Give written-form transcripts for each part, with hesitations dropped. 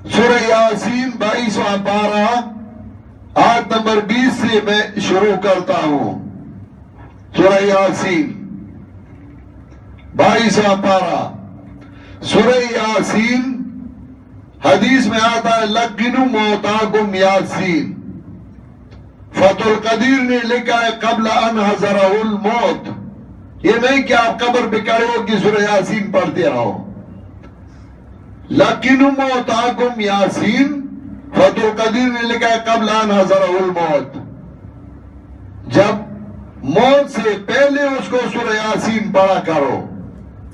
سورہ یاسین 22واں پارہ آیت نمبر 20 سے میں شروع کرتا ہوں۔ سورہ یاسین 22واں پارہ۔ سورہ یاسین حدیث میں آتا ہے لقنوا موتاکم یاسین۔ فتح القدیر نے لکھا ہے قبل ان حضرہ الموت۔ یہ نہیں کہ آپ قبر پہ کھڑے ہو کہ سورہ یاسین پڑھتے رہو۔ لقنوا موتاکم یاسین، فتح القدیر نے لکھا ہے قبل ان حضرہ الموت۔ جب موت سے پہلے اس کو سورہ یاسین پڑھا کرو۔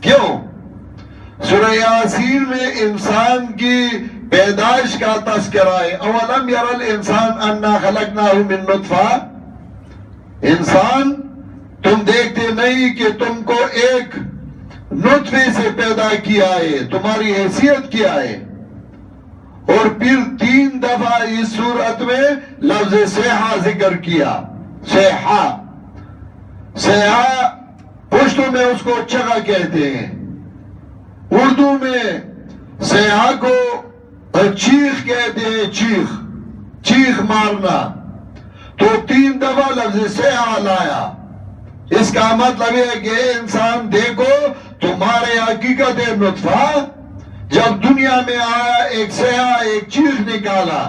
کیوں؟ سورہ یاسین میں انسان کی پیدائش کا تذکرہ ہے۔ اولم یر الانسان انا خلقناہ من نطفہ۔ انسان تم دیکھتے نہیں کہ تم کو ایک نطفے سے پیدا کیا ہے، تمہاری حیثیت کیا ہے۔ اور پھر 3 دفعہ اس صورت میں لفظ صیحہ ذکر کیا۔ صیحہ، صیحہ پشتو میں اس کو چغہ کہتے ہیں، اردو میں صیحہ کو چیخ کہتے ہیں، چیخ مارنا۔ تو 3 دفعہ لفظ صیحہ لایا۔ اس کا مطلب ہے کہ انسان دیکھو تمہارے حقیقت نطفہ جب دنیا میں آیا، ایک صیحہ ایک چیخ نکالا۔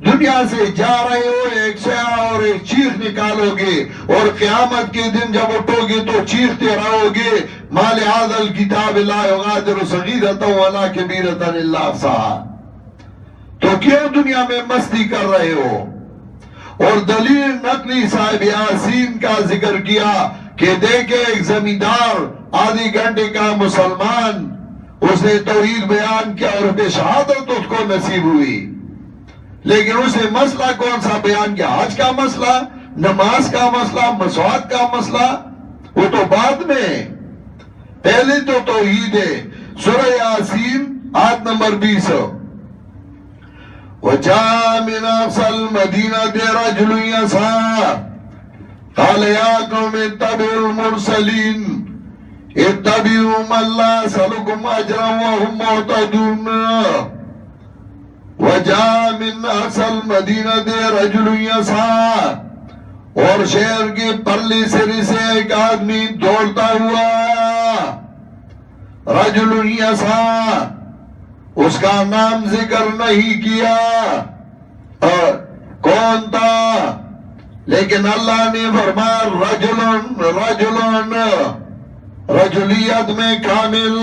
دنیا سے جا رہے ہو، ایک صیحہ اور ایک چیخ نکالو گے، اور قیامت کے دن جب اٹھو گے تو چیختے رہو گے ما لہذا الکتاب لا یغادر صغیرۃ ولا کبیرۃ الا احصاها۔ تو کیوں دنیا میں مستی کر رہے ہو؟ اور دلیل نقلی صاحب یاسین کا ذکر کیا کہ دیکھے ایک زمیندار آدھی گھنٹے کا مسلمان، اس نے توحید بیان کیا اور بے شہادت اس کو نصیب ہوئی، لیکن اس نے مسئلہ کون سا بیان کیا؟ حج کا مسئلہ، نماز کا مسئلہ، مسواک کا مسئلہ، وہ تو بعد میں، پہلے تو توحید ہے۔ سورہ یاسین آیت نمبر 20۔ وَجَاءَ مِنْ أَقْصَى الْمَدِينَةِ رَجُلٌ يَسْعَىٰ قَالَ يَا قَوْمِ اتَّبِعُوا الْمُرْسَلِينَ اتَّبِعُوا مَن لَّا يَسْأَلُكُمْ أَجْرًا وَهُم مُّهْتَدُونَ۔ وَجَاءَ مِنْ أَقْصَى الْمَدِينَةِ رَجُلٌ يَسْعَىٰ، اور شہر کے پرلی سری سے ایک آدمی دوڑتا ہوا آیا۔ رَجُلٌ يَسْعَىٰ، اس کا نام ذکر نہیں کیا کون تھا، لیکن اللہ نے فرمایا رجلن، رجلیت میں کامل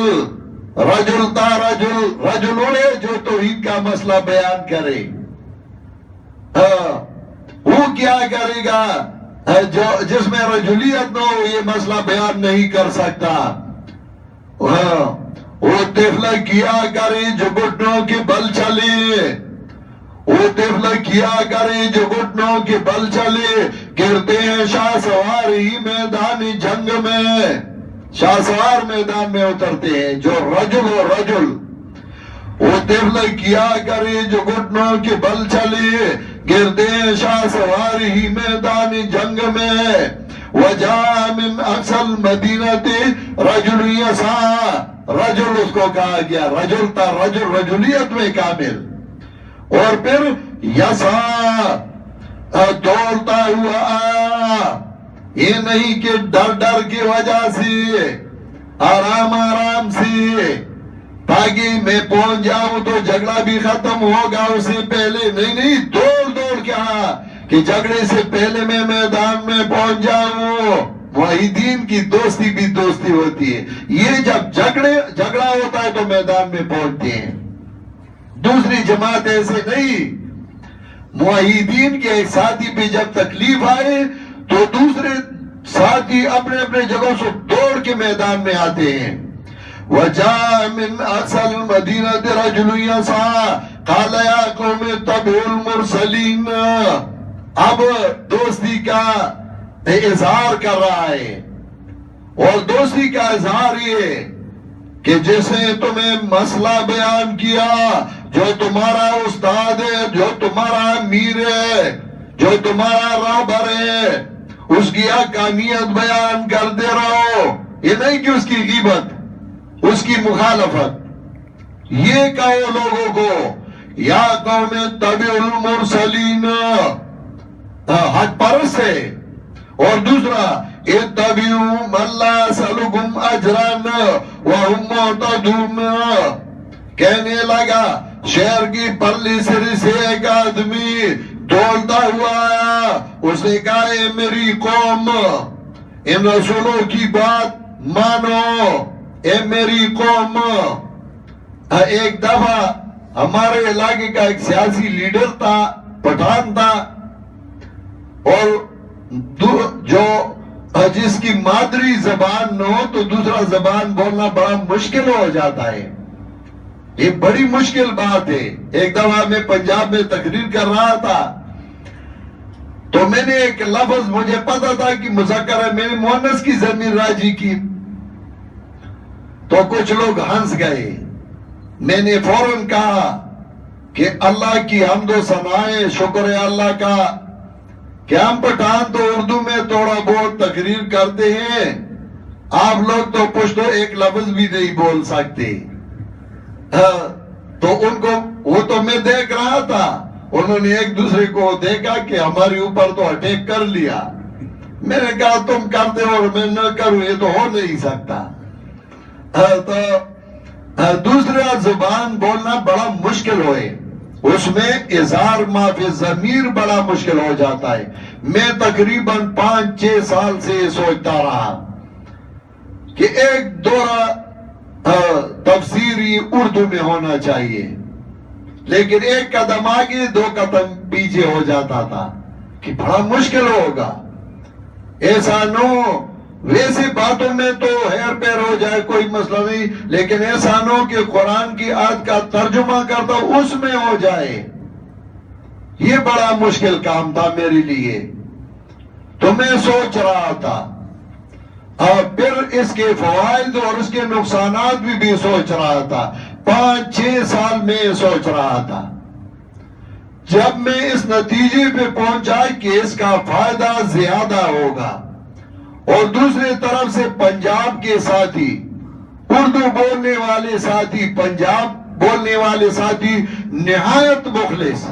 رجل تھا، رجل ہے جو توحید کا مسئلہ بیان کرے۔ وہ کیا کرے گا جس میں رجلیت نہ ہو، یہ مسئلہ بیان نہیں کر سکتا۔ وہ طفل کیا کرے جو گھٹنوں کے بل چلے، وہ طفل کیا کرے جو گھٹنوں کے بل چلے، گرتے ہیں شاہ سوار ہی میدان جنگ میں، شاہ سوار میدان میں اترتے ہیں جو رجل۔ وہ طفل کیا کرے جو گھٹنوں کے بل چلے، گرتے ہیں شاہ سوار ہی میدان جنگ میں۔ وَجَاءَ مِنْ أَقْصَى الْمَدِينَةِ رَجُلٌ يَسْعَىٰ، رجل اس کو کہا گیا، رجل تھا، رجلیت میں کامل۔ اور پھر یسعیٰ، دوڑتا ہوا آیا، یہ نہیں کہ ڈر کی وجہ سے، آرام سے، تاکہ میں پہنچ جاؤں تو جھگڑا بھی ختم ہوگا اس سے پہلے، نہیں، دوڑ کے آیا کہ جھگڑے سے پہلے میں میدان میں پہنچ جاؤں۔ موحدین کی دوستی بھی دوستی ہوتی ہے، یہ جب جھگڑا ہوتا ہے تو میدان میں پہنچتے ہیں۔ دوسری جماعت ایسے نہیں، موحدین کے ایک ساتھی پہ جب تکلیف آئے تو دوسرے ساتھی اپنے جگہوں سے دوڑ کے میدان میں آتے ہیں۔ وَجَاءَ مِنْ أَقْصَى الْمَدِينَةِ رَجُلٌ يَسْعَىٰ قَالَ يَا قَوْمِ اتَّبِعُوا الْمُرْسَلِينَ۔ اب دوستی کا اظہار کر رہا ہے، اور دوستی کا اظہار یہ کہ جس نے تمہیں مسئلہ بیان کیا، جو تمہارا استاد ہے، جو تمہارا امیر ہے، جو تمہارا رہبر ہے، اس کی حقانیت بیان کرتے رہو۔ یہ نہیں کہ اس کی غیبت، اس کی مخالفت، یہ کہو لوگوں کو یا قوم اتبعوا المرسلین، حق پرست ہے. اور دوسرا اتبعوا من لا يسألكم اجرا وهم مهتدون. کہنے لگا شہر کی پرلی سری سے ایک آدمی دوڑتا ہوا آیا، اس نے کہا اے میری قوم ان رسولوں کی بات مانو، اے میری قوم. ایک دفعہ ہمارے علاقے کا ایک سیاسی لیڈر تھا، پٹھان تھا، اور جو جس کی مادری زبان نہ ہو تو دوسرا زبان بولنا بڑا مشکل ہو جاتا ہے. یہ بڑی مشکل بات ہے. ایک دفعہ میں پنجاب میں تقریر کر رہا تھا تو میں نے ایک لفظ مجھے پتا تھا کہ مذکر ہے، میں نے مؤنث کی ضمیر راجی کی تو کچھ لوگ ہنس گئے. میں نے فوراً کہا کہ اللہ کی حمد و ثنا ہے، شکر ہے اللہ کا کہ ہم پٹھان تو اردو میں تھوڑا بہت تقریر کرتے ہیں، آپ لوگ تو پشتو ایک لفظ بھی نہیں بول سکتے. تو ان کو وہ تو میں دیکھ رہا تھا، انہوں نے ایک دوسرے کو دیکھا کہ ہمارے اوپر تو اٹیک کر لیا. میں نے کہا تم کرتے ہو اور میں نہ کروں، یہ تو ہو نہیں سکتا. تو دوسرا زبان بولنا بڑا مشکل ہوئے، اس میں اظہار ما فی ضمیر بڑا مشکل ہو جاتا ہے. میں تقریباً 5-6 سال سے یہ سوچتا رہا کہ ایک دورہ تفسیری اردو میں ہونا چاہیے، لیکن ایک قدم آگے 2 قدم پیچھے ہو جاتا تھا کہ بڑا مشکل ہوگا. ایسا نہ ہو ویسے باتوں میں تو ہیر پیر ہو جائے کوئی مسئلہ نہیں، لیکن ایسا نہ ہو کہ قرآن کی آیت کا ترجمہ کرتا اس میں ہو جائے. یہ بڑا مشکل کام تھا میرے لیے. تو میں سوچ رہا تھا اور پھر اس کے فوائد اور اس کے نقصانات بھی سوچ رہا تھا. 5-6 سال میں سوچ رہا تھا. جب میں اس نتیجے پہ پہنچا کہ اس کا فائدہ زیادہ ہوگا، اور دوسری طرف سے پنجاب کے ساتھی، اردو بولنے والے ساتھی، پنجاب بولنے والے ساتھی نہایت مخلص